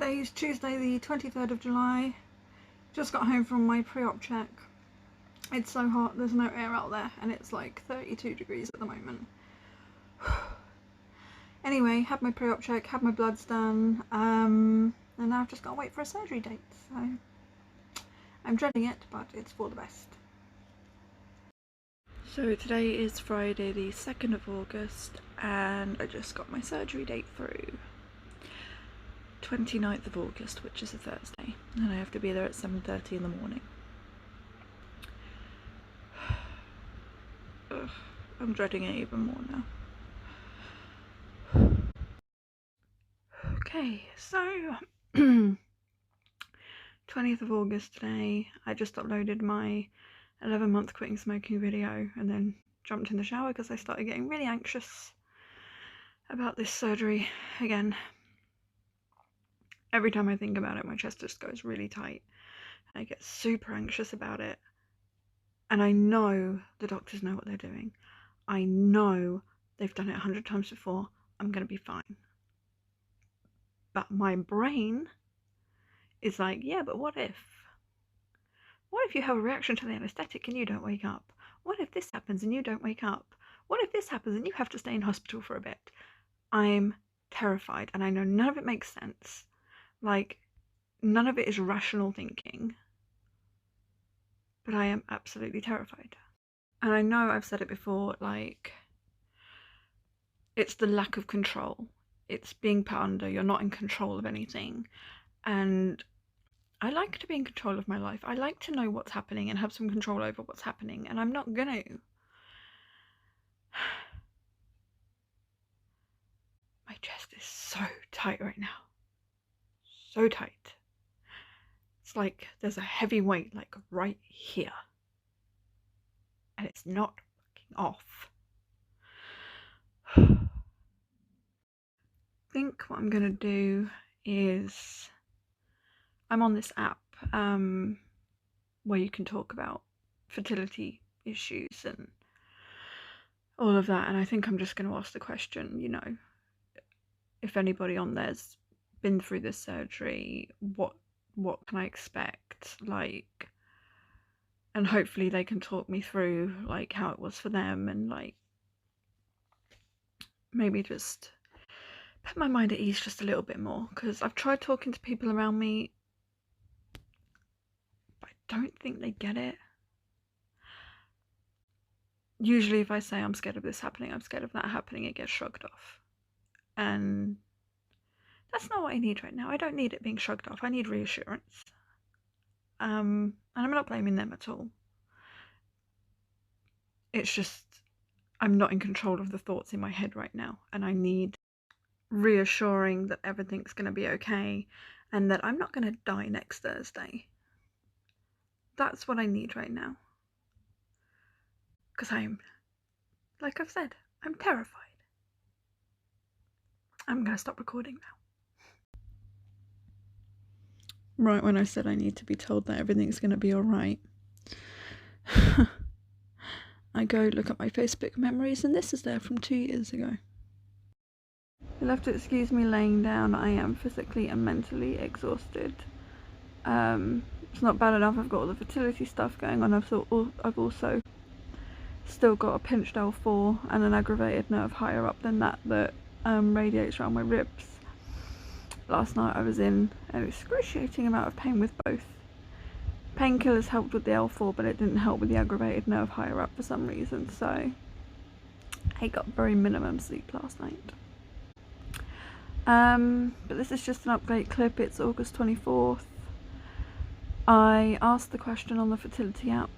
Today is Tuesday the 23rd of July. Just got home from my pre-op check. It's so hot, there's no air out there, and it's like 32 degrees at the moment. Anyway, had my pre-op check, had my bloods done, and now I've just got to wait for a surgery date, so I'm dreading it, but it's for the best. So today is Friday the 2nd of August, and I just got my surgery date through. 29th of August, which is a Thursday, and I have to be there at 7:30 in the morning. Ugh, I'm dreading it even more now. Okay, so 20th of August today. I just uploaded my 11-month quitting smoking video and then jumped in the shower because I started getting really anxious about this surgery again. Every time I think about it, my chest just goes really tight. I get super anxious about it. And I know the doctors know what they're doing. I know they've done it 100 times before. I'm going to be fine. But my brain is like, yeah, but what if? What if you have a reaction to the anesthetic and you don't wake up? What if this happens and you don't wake up? What if this happens and you have to stay in hospital for a bit? I'm terrified, and I know none of it makes sense. Like, none of it is rational thinking, but I am absolutely terrified. And I know I've said it before, like, it's the lack of control. It's being put under, you're not in control of anything. And I like to be in control of my life. I like to know what's happening and have some control over what's happening, and I'm not gonna. My chest is so tight right now. So tight. It's like there's a heavy weight like right here. And it's not fucking off. I think what I'm gonna do is, I'm on this app where you can talk about fertility issues and all of that, and I think I'm just going to ask the question, you know, if anybody on there's been through this surgery, what can I expect, like, and hopefully they can talk me through like how it was for them, and like maybe just put my mind at ease just a little bit more, because I've tried talking to people around me, but I don't think they get it. Usually if I say I'm scared of this happening, I'm scared of that happening, it gets shrugged off. And that's not what I need right now. I don't need it being shrugged off. I need reassurance. And I'm not blaming them at all. It's just I'm not in control of the thoughts in my head right now, and I need reassuring that everything's going to be okay and that I'm not going to die next Thursday. That's what I need right now. Because I'm, like I've said, I'm terrified. I'm going to stop recording now. Right when I said I need to be told that everything's going to be alright, I go look at my Facebook memories, and this is there from 2 years ago. You'll have to excuse me laying down. I am physically and mentally exhausted. It's not bad enough I've got all the fertility stuff going on. I've also still got a pinched L4 and an aggravated nerve higher up than that radiates around my ribs. Last night I was in an excruciating amount of pain with both. Painkillers helped with the L4, but it didn't help with the aggravated nerve higher up for some reason, so I got very minimum sleep last night. But this is just an update clip. It's August 24th. I asked the question on the fertility app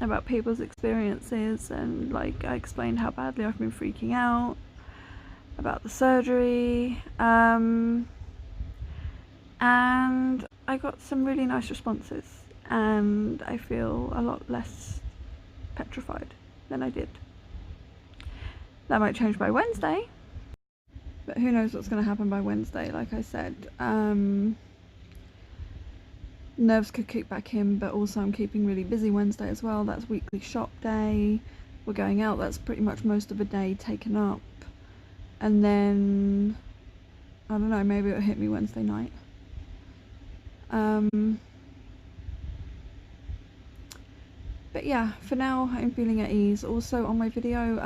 about people's experiences, and like I explained how badly I've been freaking out about the surgery, and I got some really nice responses, and I feel a lot less petrified than I did. That might change by Wednesday, but who knows what's going to happen by Wednesday. Like I said, nerves could kick back in, but also I'm keeping really busy Wednesday as well. That's weekly shop day, we're going out, that's pretty much most of the day taken up, and then I don't know, maybe it'll hit me Wednesday night. But yeah, for now I'm feeling at ease. Also on my video,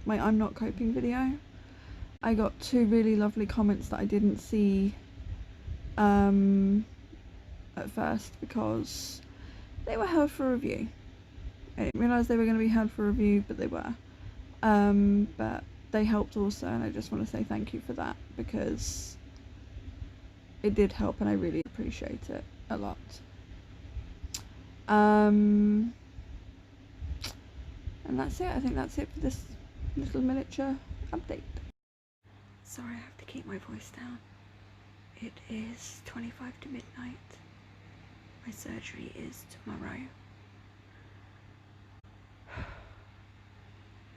my I'm not coping video, I got 2 really lovely comments that I didn't see at first because they were held for review. I didn't realise they were going to be held for review, but they were. But they helped also, and I just want to say thank you for that because it did help and I really appreciate it a lot. And that's it. I think that's it for this little miniature update. Sorry, I have to keep my voice down. It is 25 to midnight. My surgery is tomorrow.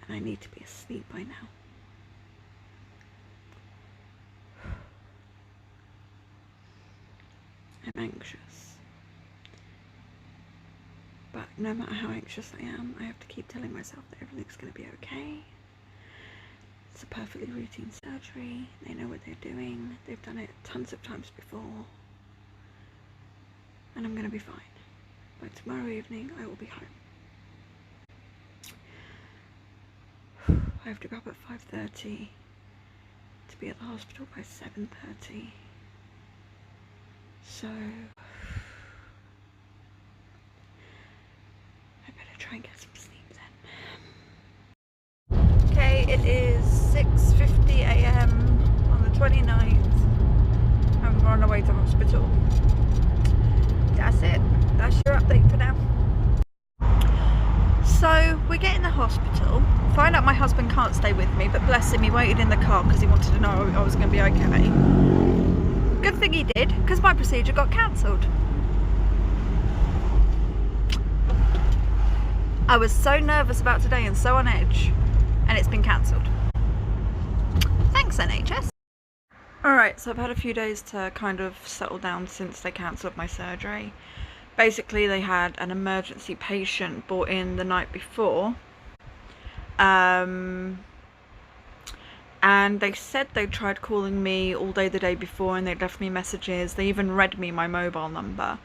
And I need to be asleep by now. I'm anxious. But no matter how anxious I am, I have to keep telling myself that everything's going to be okay. It's a perfectly routine surgery. They know what they're doing. They've done it tons of times before. And I'm going to be fine. By tomorrow evening, I will be home. I have to go up at 5:30 to be at the hospital by 7:30. So I better try and get some sleep then. Okay, it is 6:50 AM on the 29th and we're on our way to hospital. That's it. That's your update for now. So we get in the hospital, find out my husband can't stay with me, but bless him, he waited in the car because he wanted to know I was going to be okay. Good thing he did, because my procedure got cancelled. I was so nervous about today and so on edge, and it's been cancelled. Thanks NHS. Alright, so I've had a few days to kind of settle down since they cancelled my surgery. Basically they had an emergency patient brought in the night before, and they said they tried calling me all day the day before and they'd left me messages. They even read me my mobile number,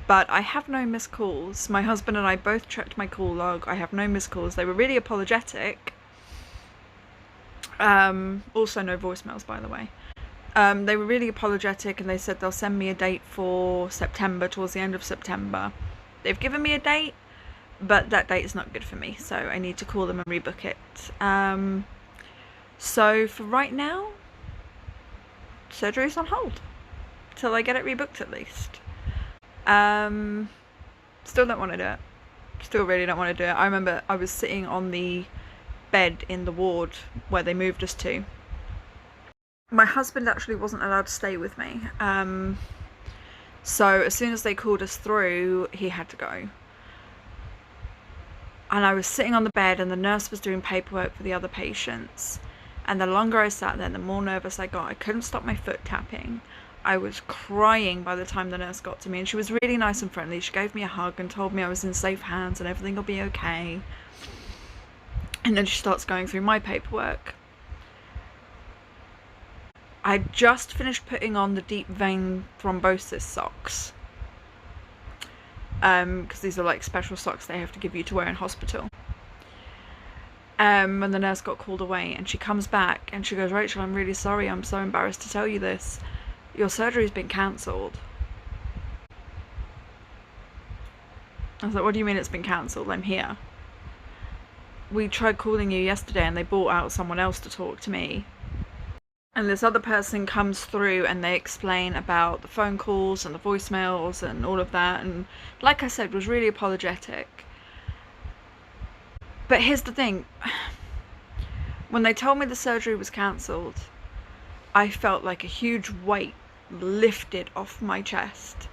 but I have no missed calls. My husband and I both checked my call log. I have no missed calls. They were really apologetic. Also no voicemails, by the way. They were really apologetic and they said they'll send me a date for September, towards the end of September. They've given me a date, but that date is not good for me, so I need to call them and rebook it. So for right now, surgery's on hold till I get it rebooked at least. Still don't want to do it. Still really don't want to do it. I remember I was sitting on the bed in the ward where they moved us to. My husband actually wasn't allowed to stay with me. So as soon as they called us through, he had to go. And I was sitting on the bed and the nurse was doing paperwork for the other patients. And the longer I sat there, the more nervous I got. I couldn't stop my foot tapping. I was crying by the time the nurse got to me, and she was really nice and friendly. She gave me a hug and told me I was in safe hands and everything will be okay. And then she starts going through my paperwork. I just finished putting on the deep vein thrombosis socks. Because these are like special socks they have to give you to wear in hospital. When the nurse got called away, and she comes back and she goes, "Rachel, I'm really sorry, I'm so embarrassed to tell you this. Your surgery's been cancelled." I was like, "What do you mean it's been cancelled? I'm here. We tried calling you yesterday and they brought out someone else to talk to me." And this other person comes through and they explain about the phone calls and the voicemails and all of that, and like I said, was really apologetic. But here's the thing, when they told me the surgery was cancelled, I felt like a huge weight lifted off my chest.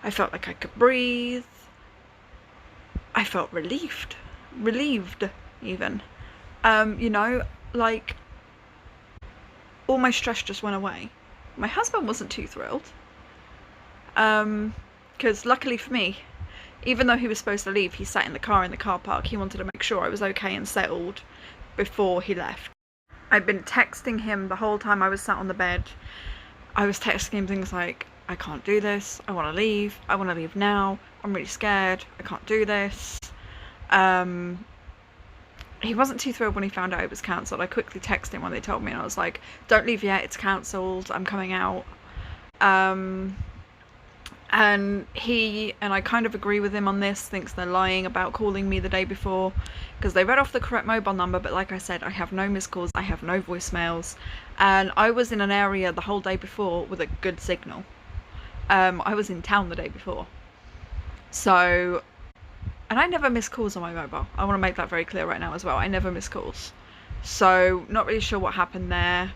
I felt like I could breathe. I felt relieved even. You know, like, all my stress just went away. My husband wasn't too thrilled, because luckily for me, even though he was supposed to leave, he sat in the car park. He wanted to make sure I was okay and settled before he left. I'd been texting him the whole time I was sat on the bed. I was texting him things like, I can't do this, I want to leave now, I'm really scared, I can't do this. He wasn't too thrilled when he found out it was cancelled. I quickly texted him when they told me, and I was like, don't leave yet, it's cancelled, I'm coming out. And I kind of agree with him on this, thinks they're lying about calling me the day before, because they read off the correct mobile number, but like I said, I have no missed calls, I have no voicemails, and I was in an area the whole day before with a good signal. I was in town the day before. So, and I never miss calls on my mobile. I want to make that very clear right now as well. I never miss calls. So, not really sure what happened there.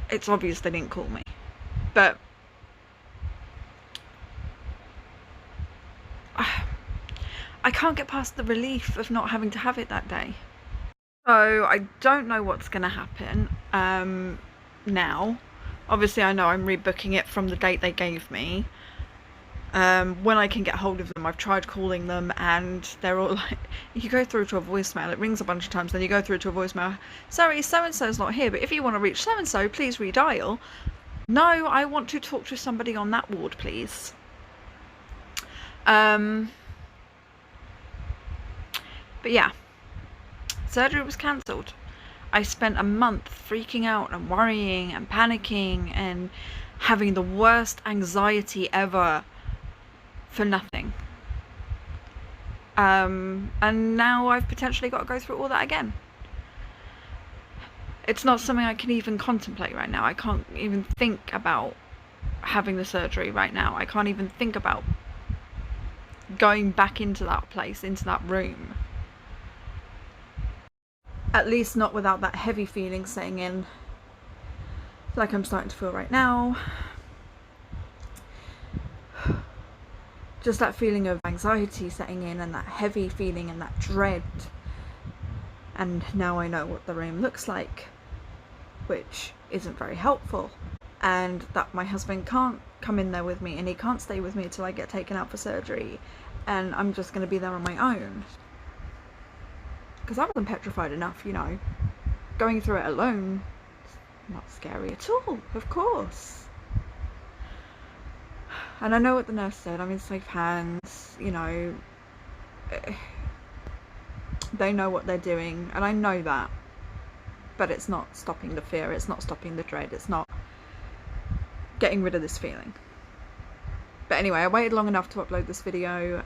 It's obvious they didn't call me. But I can't get past the relief of not having to have it that day. So, I don't know what's going to happen now. Obviously, I know I'm rebooking it from the date they gave me. When I can get hold of them, I've tried calling them, and they're all like, you go through to a voicemail, it rings a bunch of times, then you go through to a voicemail, sorry, so-and-so's not here, but if you want to reach so-and-so, please redial. No, I want to talk to somebody on that ward, please. But yeah, surgery was cancelled. I spent a month freaking out and worrying and panicking and having the worst anxiety ever for nothing. And now I've potentially got to go through all that again. It's not something I can even contemplate right now. I can't even think about having the surgery right now. I can't even think about going back into that place, into that room. At least not without that heavy feeling setting in, like I'm starting to feel right now. Just that feeling of anxiety setting in, and that heavy feeling and that dread. And now I know what the room looks like, which isn't very helpful. And that my husband can't come in there with me, and he can't stay with me until I get taken out for surgery. And I'm just going to be there on my own. Because I wasn't petrified enough, you know. Going through it alone, not scary at all, of course. And I know what the nurse said, I'm in safe hands, you know, they know what they're doing, and I know that, but it's not stopping the fear, it's not stopping the dread, it's not getting rid of this feeling. But anyway, I waited long enough to upload this video,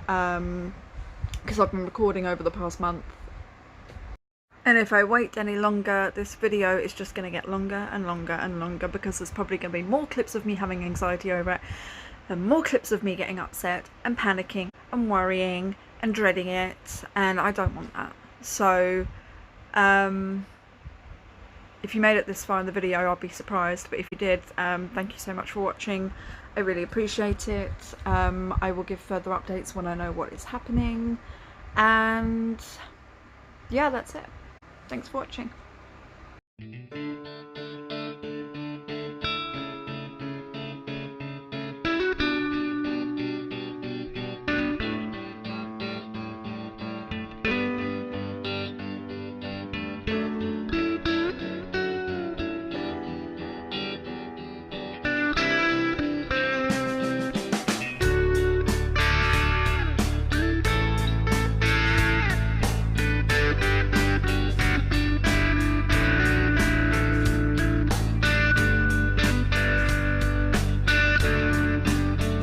because I've been recording over the past month, and if I wait any longer, this video is just going to get longer and longer and longer, because there's probably going to be more clips of me having anxiety over it, and more clips of me getting upset and panicking and worrying and dreading it, and I don't want that. So if you made it this far in the video, I'll be surprised, but if you did, thank you so much for watching. I really appreciate it. I will give further updates when I know what is happening, and yeah, that's it. Thanks for watching.